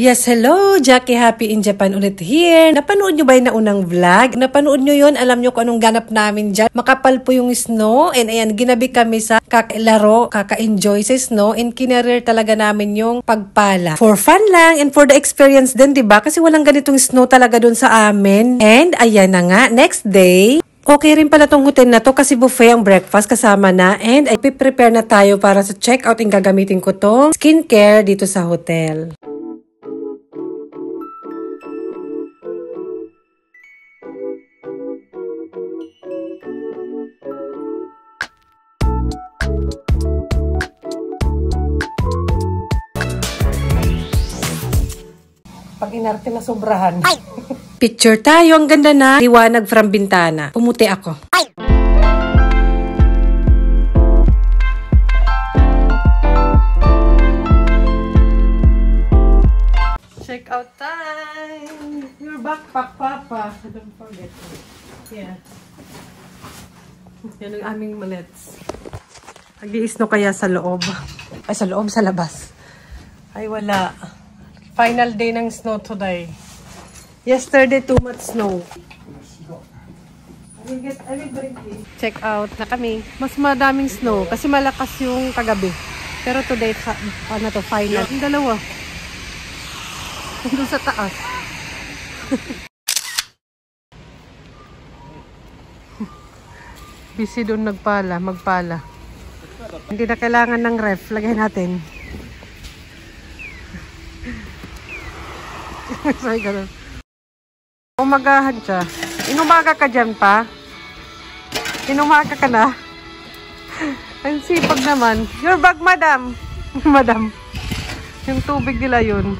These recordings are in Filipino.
Yes, hello! Jackie Happy in Japan ulit here. Napanood nyo ba yung naunang vlog? Napanood nyo yun? Alam nyo kung anong ganap namin dyan? Makapal po yung snow. And ayan, ginabi kami sa kakalaro, kaka-enjoy sa snow. And kinareer talaga namin yung pagpala. For fun lang and for the experience din, diba? Kasi walang ganitong snow talaga dun sa amin. And ayan na nga, next day, okay rin pala tong hotel na to kasi buffet ang breakfast kasama na. And ay prepare na tayo para sa check-out. And gagamitin ko tong skincare dito sa hotel. Pag inarte na sobrahan. Picture tayo. Ang ganda na. Liwanag from bintana. Pumuti ako. Check out time. Your backpack, Papa. Don't forget. Yeah. Yan ang aming malets. Nag-i-snow kaya sa loob. Ay, sa loob, sa labas. Ay, wala. Final day ng snow today. Yesterday, too much snow. I will bring it. Check out na kami. Mas madaming snow kasi malakas yung kagabi. Pero today, ano to, final. Yung dalawa. Doon sa taas. Busy doon magpala. Hindi na kailangan ng ref. Lagay natin. Sorry, ganun. Umagahan siya. Inumaga ka dyan pa? Inumaga ka na? Ang sipag naman. Your bag, madam. Madam. Yung tubig nila yun.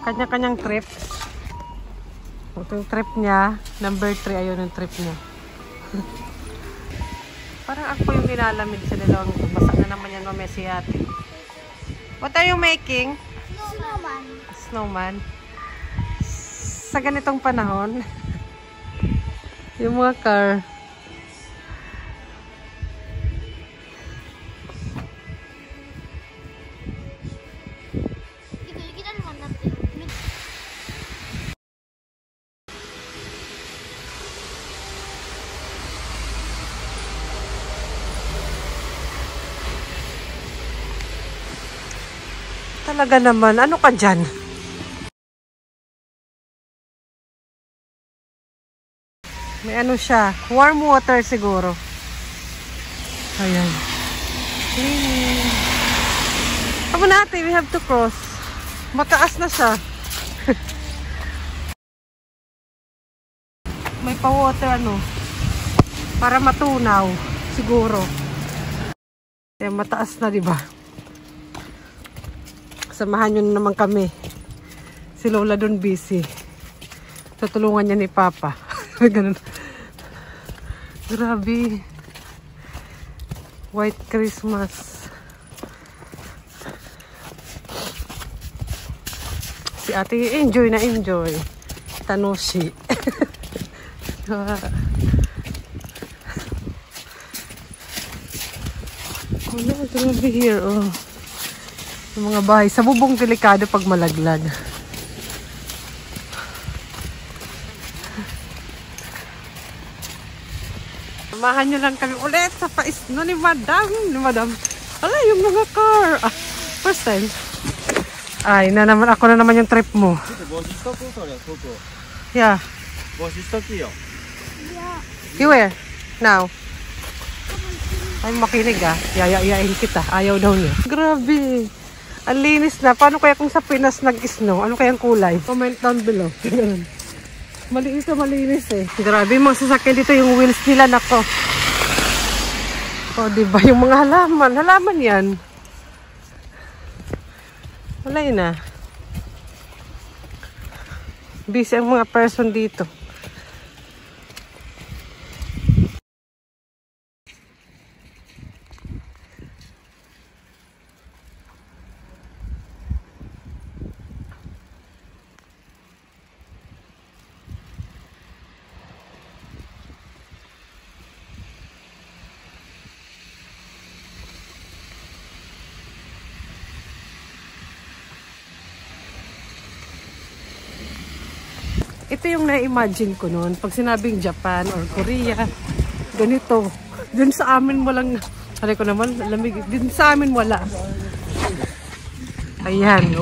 Kanya-kanyang trip. Ito yung trip niya. Number 3. Ayun yung trip niya. Parang ako yung nilalamig sa dalawang. Basa na naman yan mamaya si ate. What are you making? Snowman. Snowman. Sa ganitong panahon, yung mga car. Kita naman natin. Talaga naman, ano ka dyan? May ano siya, warm water siguro. Ayan. Cleaning. Come on natin, we have to cross. Mataas na siya. May pa-water ano, para matunaw, siguro. Ayan, mataas na, diba? Samahan nyo naman kami. Si Lola doon busy. Tutulungan niya ni Papa. Ganun. Grabe. White Christmas. Si ate enjoy na enjoy. Tanoshi. Wala, grabe here. Oh. Yung mga bahay. Sa bubong delikado pag malaglag. Samahan nyo lang kami ulit sa paisno ni Madam. Ala, yung mga car. Ah, first time. Ay, ako na naman yung trip mo. Yeah. You where? Now? Ay, makinig ah. Yayain kita. Ayaw daw niya. Grabe. Ang linis na. Paano kaya kung sa Pinas nag-snow? Ano kayang kulay? Comment down below. Malinis na malinis eh. Grabe yung mga sasakyan dito. Yung wheels nila nako. O diba? Yung mga halaman. Halaman yan. Wala yun ah. Busy ang mga person dito. Ito yung na-imagine ko noon. Pag sinabing Japan or Korea, ganito. Dun sa amin walang, sabi ko naman, lamig. Dun sa amin wala. Ayan.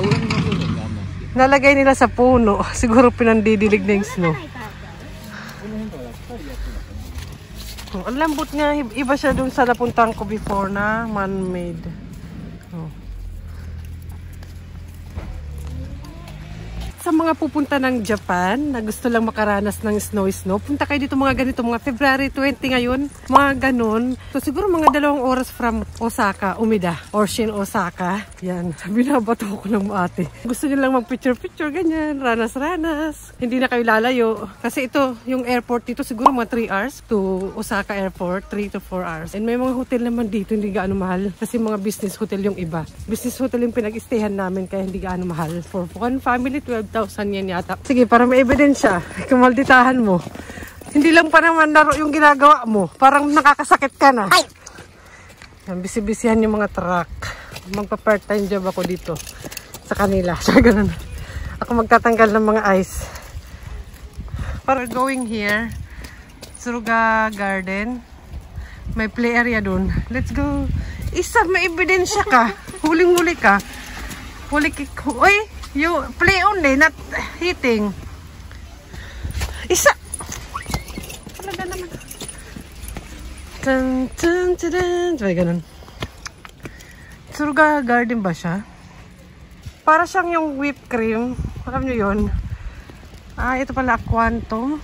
Nalagay nila sa puno. Siguro pinandidilig na yung snow. Ang lambot nga. Iba siya dun sa napuntahan ko before na man-made. Oh. Sa mga pupunta ng Japan na gusto lang makaranas ng snow, punta kayo dito mga ganito, mga February 20 ngayon, mga ganun. So siguro mga 2 oras from Osaka, Umeda, or Shin Osaka. Yan, binabato ko ng ate. Gusto nyo lang mag-picture-picture, ganyan, ranas-ranas. Hindi na kayo lalayo. Kasi ito, yung airport dito, siguro mga 3 hours to Osaka Airport, 3 to 4 hours. And may mga hotel naman dito, hindi gaano mahal. Kasi mga business hotel yung iba. Business hotel yung pinag-stayhan namin, kaya hindi gaano mahal. For one family, 12,000 yan yata. Sige, para may ebidensya, kumalditahan mo. Hindi lang pa naman laro yung ginagawa mo. Parang nakakasakit ka na. Ay! Bisi-bisihan yung mga truck. Magpa-part time job ako dito sa kanila. So, ganun. Ako magtatanggal ng mga ice. Para going here, Suruga Garden. May play area dun. Let's go. Isa, may ebidensya ka. Huling-huli ka. Huli ka. Uy! You play only, not hitting. Isa. Talaga naman. Tan tan tan. Sabay ganun. Suruga Garden ba siya? Para siyang yung whipped cream. Alam nyo yun? Ah, ito pala Quantum.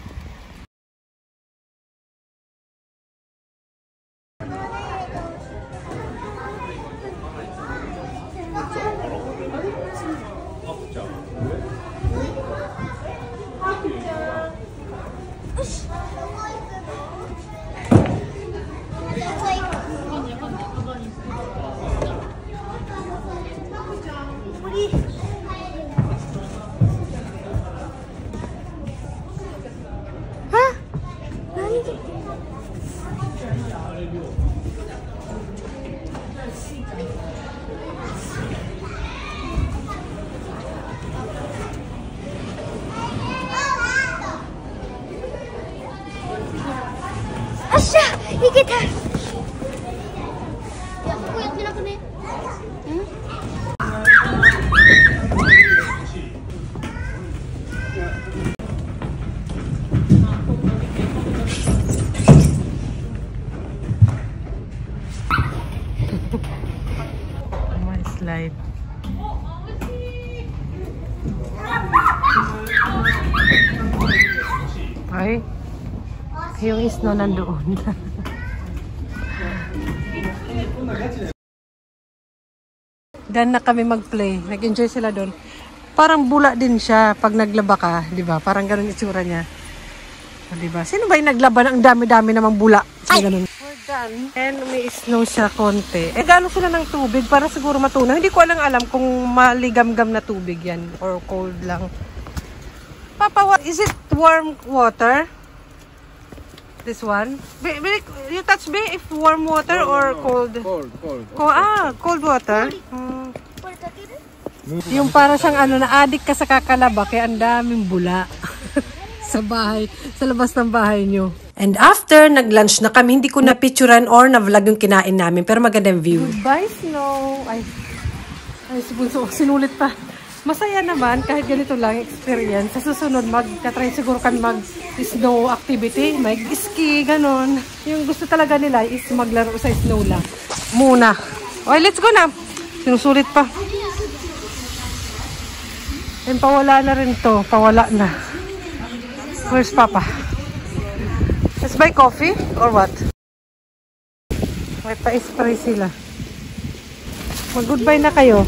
Asya! Higit ha! Kuyat nila ko na yun. My slide. Ay, yung snow nandoon. Dan na kami mag-play. Nag-enjoy sila doon. Parang bula din siya pag naglaba ka, di ba? Parang ganun itsura niya. O, di ba? Sino ba yung naglaba ng dami-dami namang bula? So, ganun. We're done. And may snow siya konti. Eh, gano'n sila ng tubig para siguro matunaw. Hindi ko alam kung maligam-gam na tubig yan or cold lang. Papa, what is it? Warm water? This one? You touch me if warm water or cold? Cold. Cold water? Yung para siyang ano, na-addict ka sa kakalaba kaya ang daming bula sa bahay, sa labas ng bahay nyo. And after, nag-lunch na kami, hindi ko na-picturean or na-vlog yung kinain namin, pero magandang view. Goodbye, snow! Ay, sinulit pa. Masaya naman, kahit ganito lang experience. Sa susunod, magka-try siguro kami mag-snow activity, mag-ski, ganon. Yung gusto talaga nila is maglaro sa snow lang. Muna. Okay, let's go na. Sinusulit pa. And pawala na rin to. Pawala na. Where's Papa? Let's buy coffee or what? May pa-spray sila. Mag-goodbye na kayo.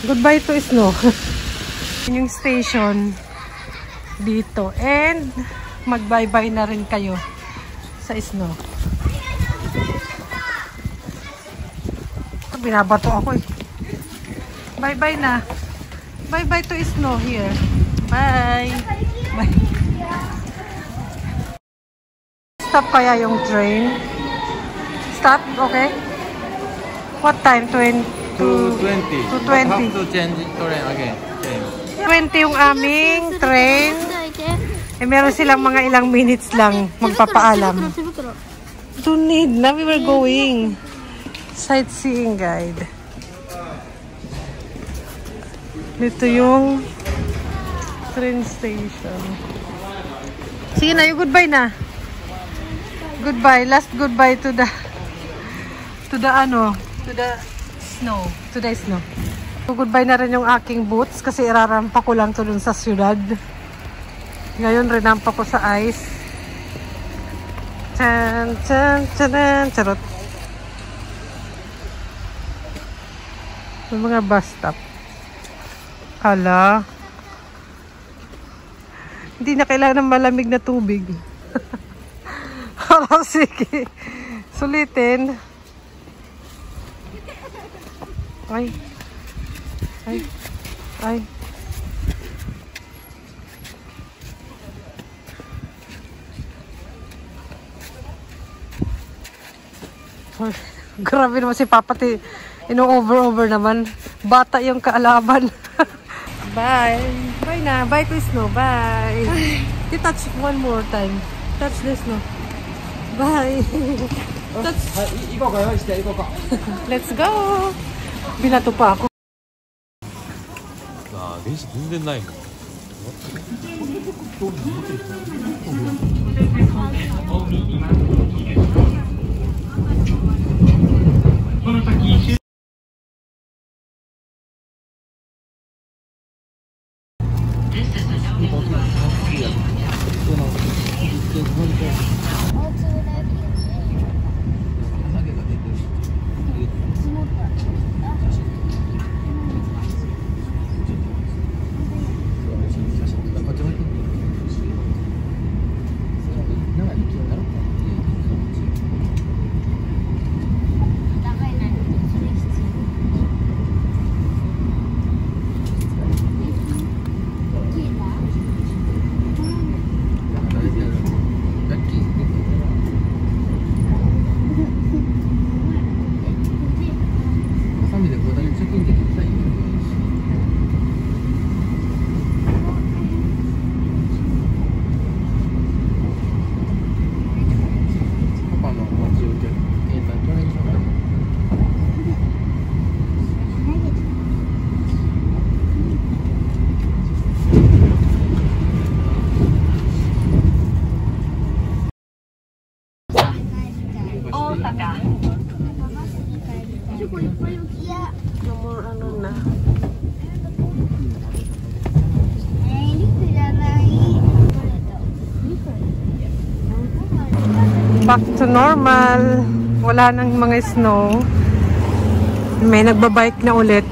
Goodbye to snow. Yung station dito. And mag-bye-bye na rin kayo sa snow. Binabato ako eh. Bye-bye na. Bye-bye to snow here. Bye. Bye. Stop kaya yung train? Stop? Okay. What time? 2:20. 2:20. 2:20. Have to change train again. 20 yung aming train. Eh, meron silang mga ilang minutes lang magpapaalam. Don't need na. We were going. Sightseeing guide. Dito yung train station. Sige na, yung goodbye na. Goodbye. Last goodbye to the snow. To the snow. So, goodbye na rin yung aking boots kasi irarampa ko lang to dun sa syudad. Ngayon, rinampa ko sa ice. Chan, chan, chan, charot. Yung mga bus stop. Hala. Hindi na kailangan ng malamig na tubig. Hala, sige. Sulitin. Ay. Ay. Ay. Grabe naman si Papa. Ino-over naman. Bata yung kaalaban. Bye. Bye na. Bye to snow. Bye. You touch one more time. Touch the snow. Bye. Touch. Let's go. Binato pa ako. 아, 4시 분된 라인. Back to normal. Wala nang mga snow. May nagbabike na ulit.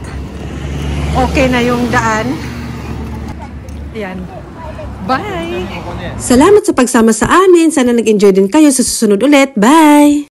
Okay na yung daan. Ayan. Bye! Salamat sa pagsama sa amin. Sana nag-enjoy din kayo sa susunod ulit. Bye!